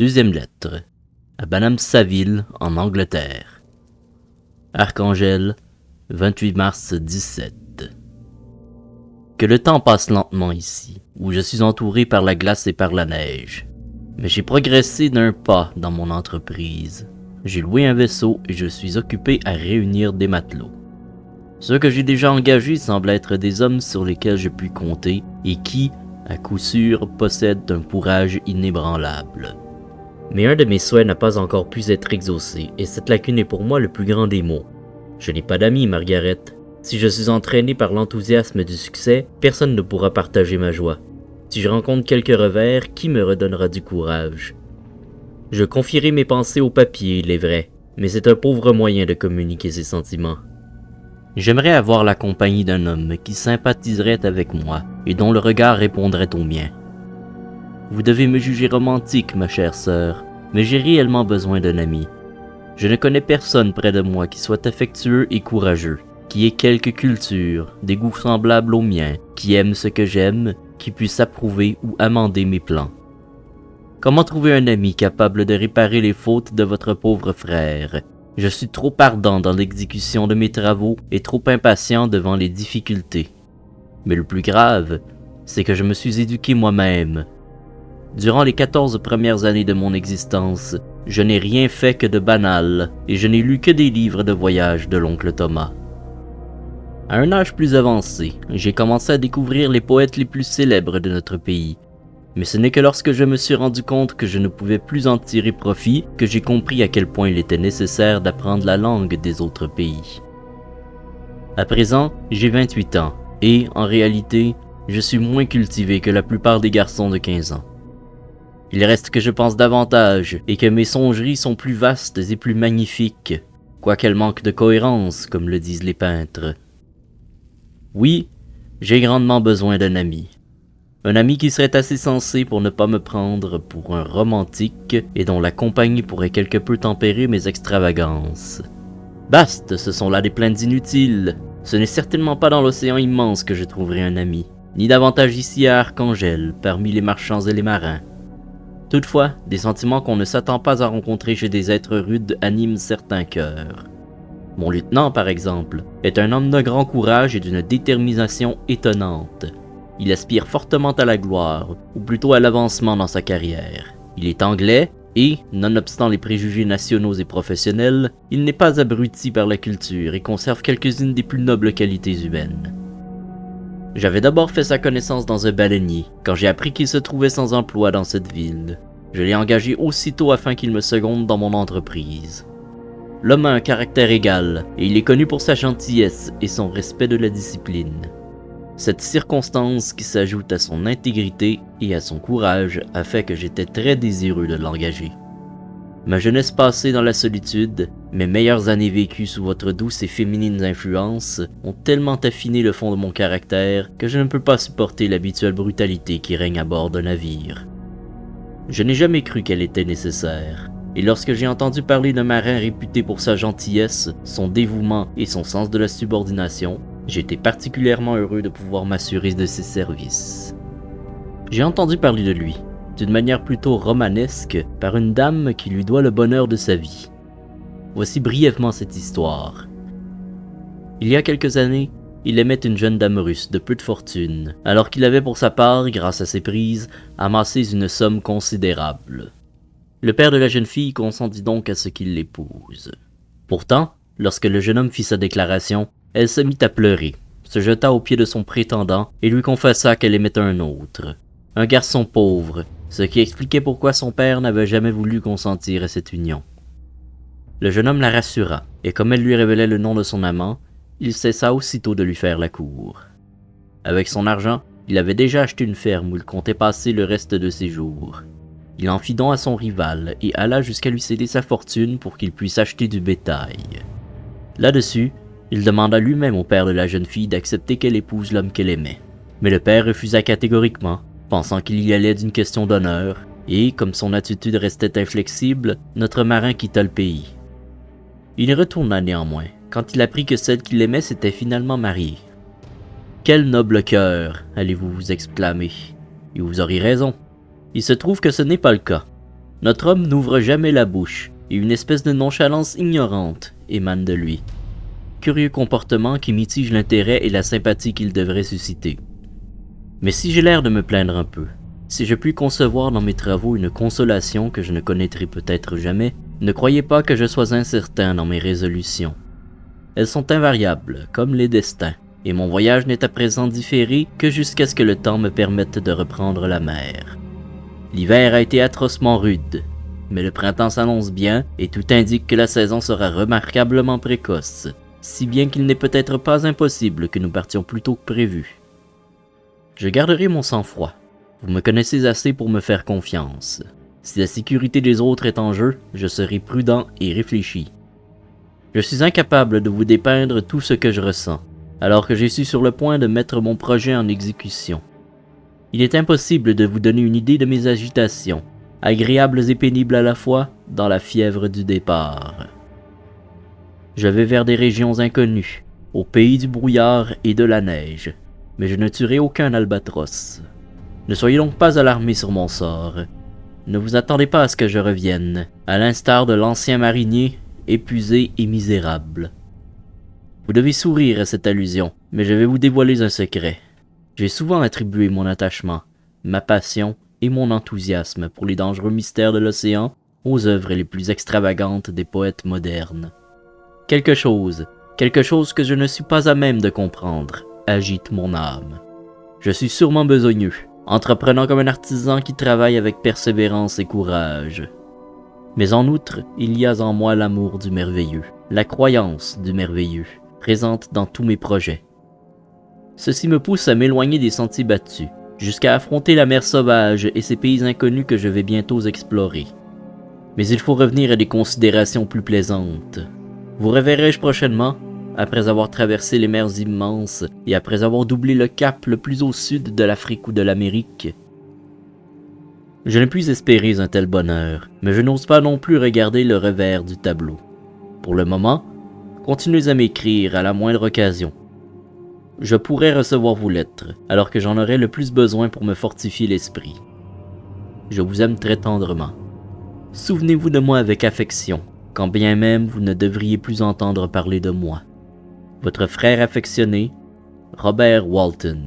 Deuxième lettre. À Madame Saville, en Angleterre. Archangel, 28 mars 17. Que le temps passe lentement ici, où je suis entouré par la glace et par la neige. Mais j'ai progressé d'un pas dans mon entreprise. J'ai loué un vaisseau et je suis occupé à réunir des matelots. Ceux que j'ai déjà engagés semblent être des hommes sur lesquels je puis compter et qui, à coup sûr, possèdent un courage inébranlable. Mais un de mes souhaits n'a pas encore pu être exaucé, et cette lacune est pour moi le plus grand des maux. Je n'ai pas d'amis, Margaret. Si je suis entraîné par l'enthousiasme du succès, personne ne pourra partager ma joie. Si je rencontre quelques revers, qui me redonnera du courage? Je confierai mes pensées au papier, il est vrai, mais c'est un pauvre moyen de communiquer ses sentiments. J'aimerais avoir la compagnie d'un homme qui sympathiserait avec moi et dont le regard répondrait au mien. Vous devez me juger romantique, ma chère sœur, mais j'ai réellement besoin d'un ami. Je ne connais personne près de moi qui soit affectueux et courageux, qui ait quelque culture, des goûts semblables aux miens, qui aime ce que j'aime, qui puisse approuver ou amender mes plans. Comment trouver un ami capable de réparer les fautes de votre pauvre frère? Je suis trop ardent dans l'exécution de mes travaux et trop impatient devant les difficultés. Mais le plus grave, c'est que je me suis éduqué moi-même. Durant les 14 premières années de mon existence, je n'ai rien fait que de banal, et je n'ai lu que des livres de voyage de l'oncle Thomas. À un âge plus avancé, j'ai commencé à découvrir les poètes les plus célèbres de notre pays. Mais ce n'est que lorsque je me suis rendu compte que je ne pouvais plus en tirer profit que j'ai compris à quel point il était nécessaire d'apprendre la langue des autres pays. À présent, j'ai 28 ans, et, en réalité, je suis moins cultivé que la plupart des garçons de 15 ans. Il reste que je pense davantage, et que mes songeries sont plus vastes et plus magnifiques, quoiqu'elles manquent de cohérence, comme le disent les peintres. Oui, j'ai grandement besoin d'un ami. Un ami qui serait assez sensé pour ne pas me prendre pour un romantique et dont la compagnie pourrait quelque peu tempérer mes extravagances. Bast, ce sont là des plaintes inutiles. Ce n'est certainement pas dans l'océan immense que je trouverai un ami, ni davantage ici à Archangel, parmi les marchands et les marins. Toutefois, des sentiments qu'on ne s'attend pas à rencontrer chez des êtres rudes animent certains cœurs. Mon lieutenant, par exemple, est un homme de grand courage et d'une détermination étonnante. Il aspire fortement à la gloire, ou plutôt à l'avancement dans sa carrière. Il est anglais et, nonobstant les préjugés nationaux et professionnels, il n'est pas abruti par la culture et conserve quelques-unes des plus nobles qualités humaines. J'avais d'abord fait sa connaissance dans un baleinier, quand j'ai appris qu'il se trouvait sans emploi dans cette ville. Je l'ai engagé aussitôt afin qu'il me seconde dans mon entreprise. L'homme a un caractère égal, et il est connu pour sa gentillesse et son respect de la discipline. Cette circonstance qui s'ajoute à son intégrité et à son courage a fait que j'étais très désireux de l'engager. Ma jeunesse passée dans la solitude, mes meilleures années vécues sous votre douce et féminine influence ont tellement affiné le fond de mon caractère que je ne peux pas supporter l'habituelle brutalité qui règne à bord d'un navire. Je n'ai jamais cru qu'elle était nécessaire, et lorsque j'ai entendu parler d'un marin réputé pour sa gentillesse, son dévouement et son sens de la subordination, j'étais particulièrement heureux de pouvoir m'assurer de ses services. J'ai entendu parler de lui, d'une manière plutôt romanesque, par une dame qui lui doit le bonheur de sa vie. Voici brièvement cette histoire. Il y a quelques années, il aimait une jeune dame russe de peu de fortune, alors qu'il avait pour sa part, grâce à ses prises, amassé une somme considérable. Le père de la jeune fille consentit donc à ce qu'il l'épouse. Pourtant, lorsque le jeune homme fit sa déclaration, elle se mit à pleurer, se jeta aux pieds de son prétendant et lui confessa qu'elle aimait un autre, un garçon pauvre, ce qui expliquait pourquoi son père n'avait jamais voulu consentir à cette union. Le jeune homme la rassura, et comme elle lui révélait le nom de son amant, il cessa aussitôt de lui faire la cour. Avec son argent, il avait déjà acheté une ferme où il comptait passer le reste de ses jours. Il en fit don à son rival et alla jusqu'à lui céder sa fortune pour qu'il puisse acheter du bétail. Là-dessus, il demanda lui-même au père de la jeune fille d'accepter qu'elle épouse l'homme qu'elle aimait. Mais le père refusa catégoriquement, pensant qu'il y allait d'une question d'honneur, et, comme son attitude restait inflexible, notre marin quitta le pays. Il y retourna néanmoins, quand il apprit que celle qu'il aimait s'était finalement mariée. « Quel noble cœur !» allez-vous vous exclamer. Et vous aurez raison. Il se trouve que ce n'est pas le cas. Notre homme n'ouvre jamais la bouche, et une espèce de nonchalance ignorante émane de lui. Curieux comportement qui mitige l'intérêt et la sympathie qu'il devrait susciter. Mais si j'ai l'air de me plaindre un peu, si je puis concevoir dans mes travaux une consolation que je ne connaîtrai peut-être jamais, ne croyez pas que je sois incertain dans mes résolutions. Elles sont invariables, comme les destins, et mon voyage n'est à présent différé que jusqu'à ce que le temps me permette de reprendre la mer. L'hiver a été atrocement rude, mais le printemps s'annonce bien et tout indique que la saison sera remarquablement précoce, si bien qu'il n'est peut-être pas impossible que nous partions plus tôt que prévu. Je garderai mon sang-froid. Vous me connaissez assez pour me faire confiance. Si la sécurité des autres est en jeu, je serai prudent et réfléchi. Je suis incapable de vous dépeindre tout ce que je ressens, alors que je suis sur le point de mettre mon projet en exécution. Il est impossible de vous donner une idée de mes agitations, agréables et pénibles à la fois, dans la fièvre du départ. Je vais vers des régions inconnues, au pays du brouillard et de la neige, mais je ne tuerai aucun albatros. Ne soyez donc pas alarmés sur mon sort. Ne vous attendez pas à ce que je revienne, à l'instar de l'ancien marinier, épuisé et misérable. Vous devez sourire à cette allusion, mais je vais vous dévoiler un secret. J'ai souvent attribué mon attachement, ma passion et mon enthousiasme pour les dangereux mystères de l'océan aux œuvres les plus extravagantes des poètes modernes. Quelque chose que je ne suis pas à même de comprendre, agite mon âme. Je suis sûrement besogneux, entreprenant comme un artisan qui travaille avec persévérance et courage. Mais en outre, il y a en moi l'amour du merveilleux, la croyance du merveilleux, présente dans tous mes projets. Ceci me pousse à m'éloigner des sentiers battus, jusqu'à affronter la mer sauvage et ses pays inconnus que je vais bientôt explorer. Mais il faut revenir à des considérations plus plaisantes. Vous reverrai-je prochainement, après avoir traversé les mers immenses et après avoir doublé le cap le plus au sud de l'Afrique ou de l'Amérique? Je ne puis espérer un tel bonheur, mais je n'ose pas non plus regarder le revers du tableau. Pour le moment, continuez à m'écrire à la moindre occasion. Je pourrais recevoir vos lettres, alors que j'en aurais le plus besoin pour me fortifier l'esprit. Je vous aime très tendrement. Souvenez-vous de moi avec affection, quand bien même vous ne devriez plus entendre parler de moi. Votre frère affectionné, Robert Walton.